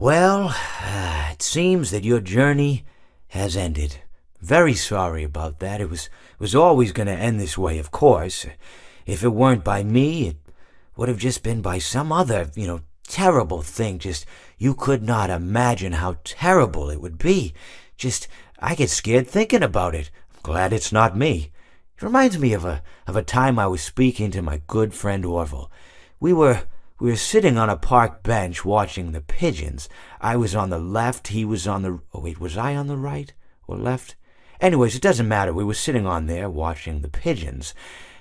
Well, it seems that your journey has ended. Very sorry about that. It was always going to end this way, of course. If it weren't by me, it would have just been by some other, terrible thing. Just, you could not imagine how terrible it would be. Just, I get scared thinking about it. I'm glad it's not me. It reminds me of a time I was speaking to my good friend Orville. We were sitting on a park bench watching the pigeons. I was on the left, he was on the... Oh, wait, was I on the right or left? Anyways, it doesn't matter. We were sitting on there watching the pigeons.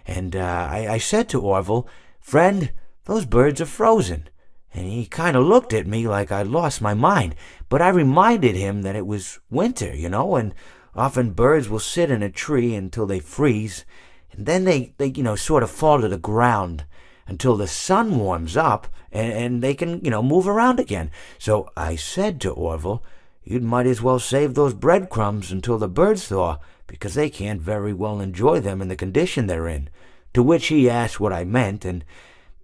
And I said to Orville, "Friend, those birds are frozen." And he kind of looked at me like I'd lost my mind. But I reminded him that it was winter, and often birds will sit in a tree until they freeze. And then they sort of fall to the ground until the sun warms up and they can, move around again. So I said to Orville, "You might as well save those breadcrumbs until the birds thaw, because they can't very well enjoy them in the condition they're in." To which he asked what I meant, and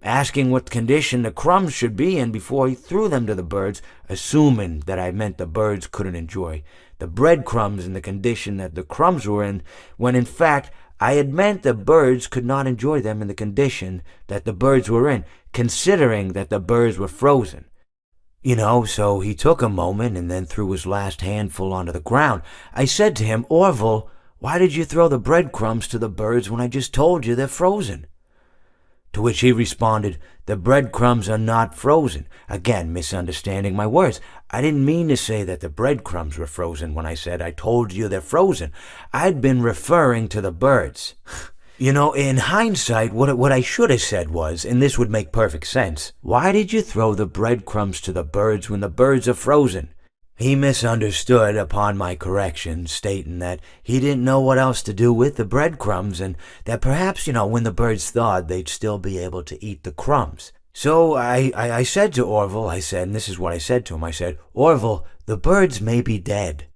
asking what condition the crumbs should be in before he threw them to the birds, assuming that I meant the birds couldn't enjoy the breadcrumbs in the condition that the crumbs were in, when in fact I had meant the birds could not enjoy them in the condition that the birds were in, considering that the birds were frozen. So he took a moment and then threw his last handful onto the ground. I said to him, "Orville, why did you throw the breadcrumbs to the birds when I just told you they're frozen?" To which he responded, "The breadcrumbs are not frozen." Again, misunderstanding my words. I didn't mean to say that the breadcrumbs were frozen when I said I told you they're frozen. I'd been referring to the birds. In hindsight, what I should have said was, and this would make perfect sense, "Why did you throw the breadcrumbs to the birds when the birds are frozen?" He misunderstood upon my correction, stating that he didn't know what else to do with the breadcrumbs, and that perhaps, when the birds thawed, they'd still be able to eat the crumbs. So I said to Orville, and this is what I said to him, I said, "Orville, the birds may be dead,